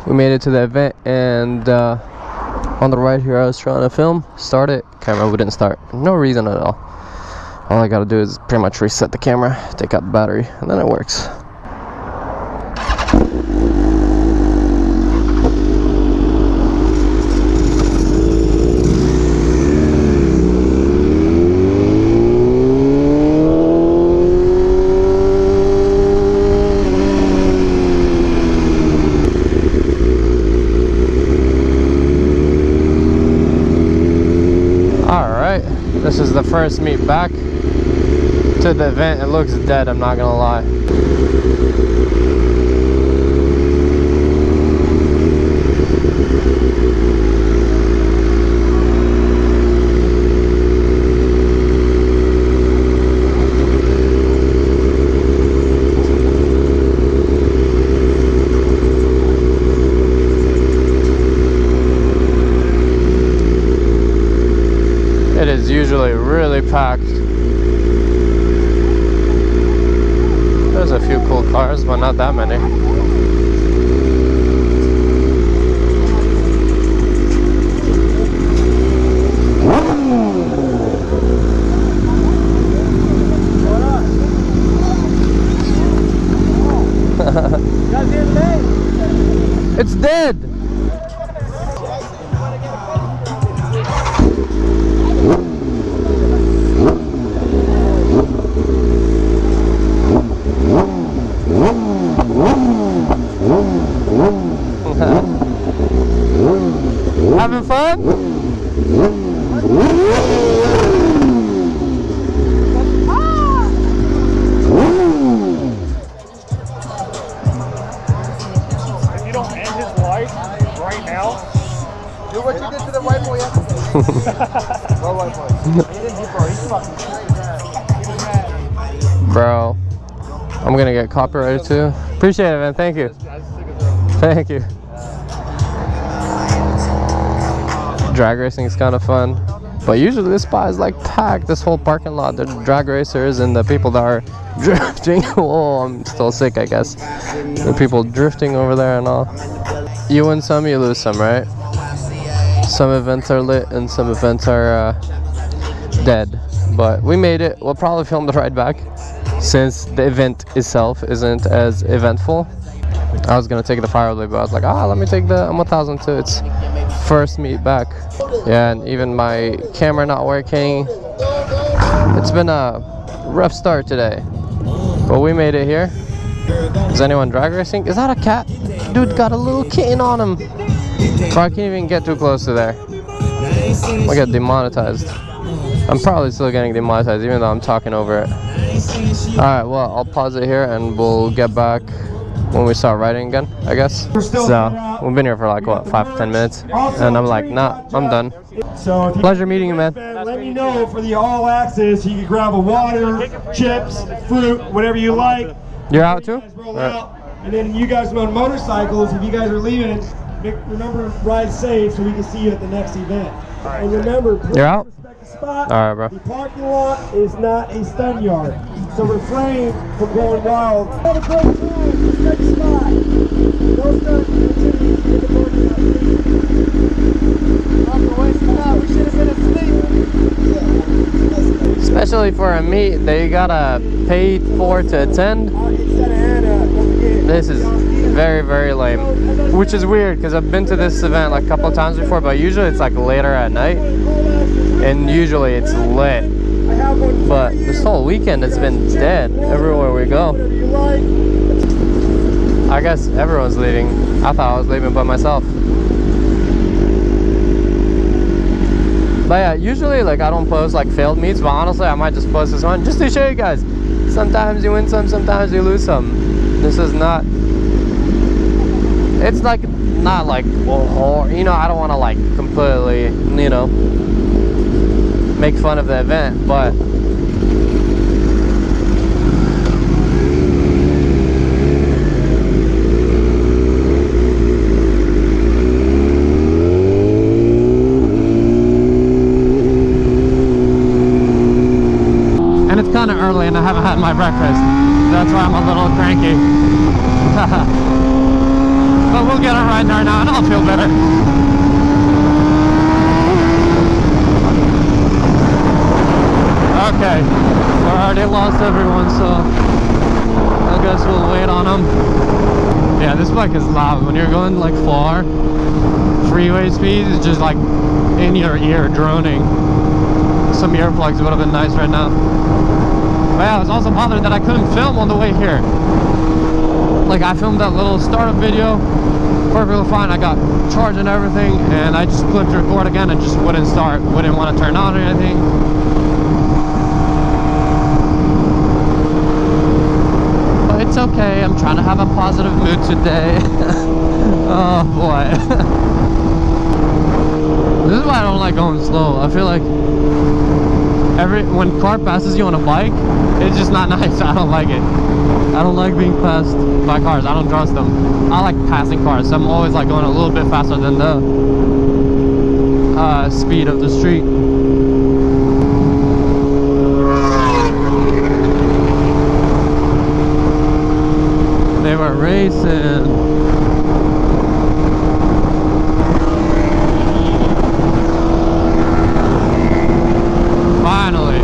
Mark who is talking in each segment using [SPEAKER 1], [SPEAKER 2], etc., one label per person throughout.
[SPEAKER 1] We made it to the event, and on the right here I was trying to film, start it, camera wouldn't start. No reason at all. All I gotta do is pretty much reset the camera, take out the battery, and then it works. This is the first meet back to the event. It looks dead, I'm not gonna lie. It is usually really packed. There's a few cool cars, but not that many. It's dead! Having fun?
[SPEAKER 2] If you don't end his life right now, do what you did to the white boy yesterday. No white boy. He's fucking crazy.
[SPEAKER 1] Bro, I'm gonna get copyrighted too. Appreciate it, man. Thank you. Thank you. Drag racing is kind of fun, but usually this spot is like packed. This whole parking lot, the drag racers and the people that are drifting. Oh, I'm still sick, I guess. The people drifting over there and all. You win some, you lose some, right? Some events are lit and some events are dead, but we made it. We'll probably film the ride back since the event itself isn't as eventful. I was gonna take the fire but I was like, let me take the M1000 to its first meet back. Yeah, and even my camera not working. It's been a rough start today, but we made it here. Is anyone drag racing? Is that a cat? Dude got a little kitten on him. Bro, I can't even get too close to there. I get demonetized. I'm probably still getting demonetized even though I'm talking over it. Alright, well, I'll pause it here and we'll get back when we start riding again, I guess. So, we've been here for like, what, 5 to 10 minutes? And I'm like, nah, I'm done.
[SPEAKER 3] So
[SPEAKER 1] Pleasure meeting you, man.
[SPEAKER 3] Let me know for the all access. You can grab a water, chips, fruit, whatever you like.
[SPEAKER 1] You're out too?
[SPEAKER 3] Right. And then you guys on motorcycles, if you guys are leaving, remember to ride safe so we can see you at the next event. Right. And remember, please
[SPEAKER 1] you're out?
[SPEAKER 3] Respect the spot.
[SPEAKER 1] All right, bro.
[SPEAKER 3] The parking lot is not a stun yard. So refrain from going wild. Have a great time. Respect the spot. No stun activities in the parking lot. We should have been asleep.
[SPEAKER 1] Especially for a meet that you gotta pay for to attend. This is very, very lame. Which is weird because I've been to this event like a couple of times before, but usually it's like later at night. And usually it's lit. But this whole weekend it's been dead everywhere we go. I guess everyone's leaving. I thought I was leaving by myself. But yeah, usually like I don't post like failed meets, but honestly I might just post this one just to show you guys. Sometimes you win some, sometimes you lose some. This is not, it's like not like, or you know, I don't want to like completely, you know, make fun of the event, but and it's kind of early and I haven't had my breakfast. That's why I'm a little cranky. But we'll get it right there now and I'll feel better. Okay, we already lost everyone, so I guess we'll wait on them. Yeah, this bike is loud. When you're going like far, freeway speed is just like in your ear droning. Some earplugs would have been nice right now. But yeah, I was also bothered that I couldn't film on the way here. Like, I filmed that little startup video perfectly fine. I got charged and everything, and I just clicked record again and just wouldn't start, wouldn't want to turn on or anything. But it's okay, I'm trying to have a positive mood today. Oh boy. This is why I don't like going slow. I feel like when car passes you on a bike, it's just not nice. I don't like it. I don't like being passed by cars. I don't trust them. I like passing cars, so I'm always like going a little bit faster than the speed of the street. They were racing. Finally.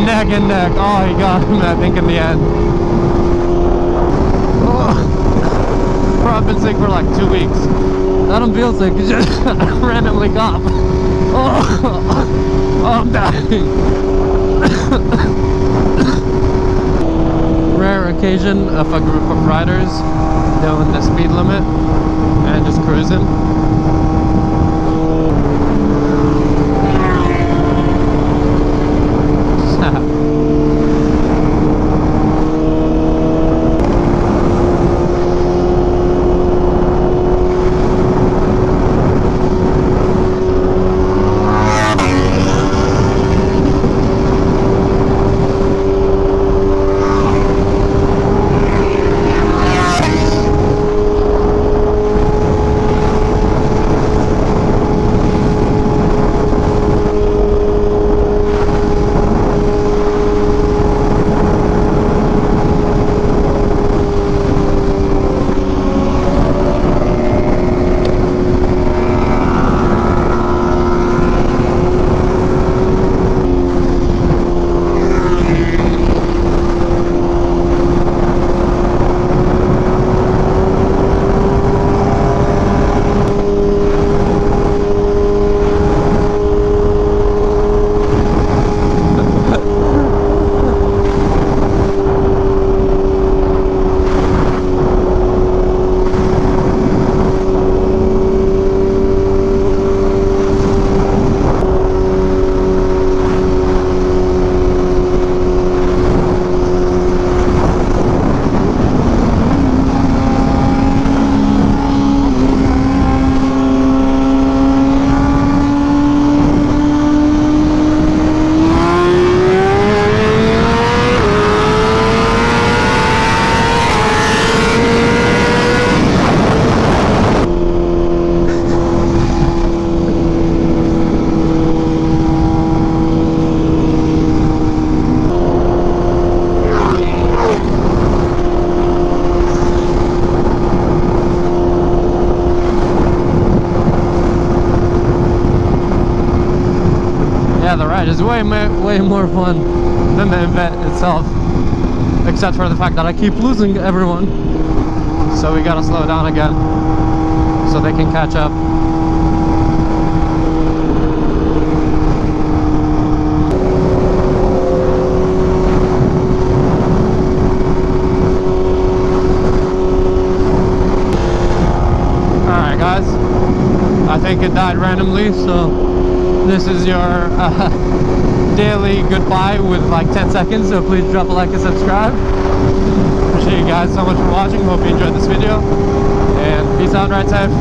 [SPEAKER 1] Neck and neck. Oh, he got him, I think, in the end. Oh. Bro, I've been sick for like 2 weeks. I don't feel sick, it's just randomly cough. Oh, I'm dying. Rare occasion of a group of riders doing the speed limit and just cruising. Yeah, the ride is way more fun than the event itself, except for the fact that I keep losing everyone, so we gotta slow down again so they can catch up. Alright guys, I think it died randomly, so this is your daily goodbye with like 10 seconds, so please drop a like and subscribe. Appreciate you guys so much for watching. Hope you enjoyed this video, and peace out, ride safe.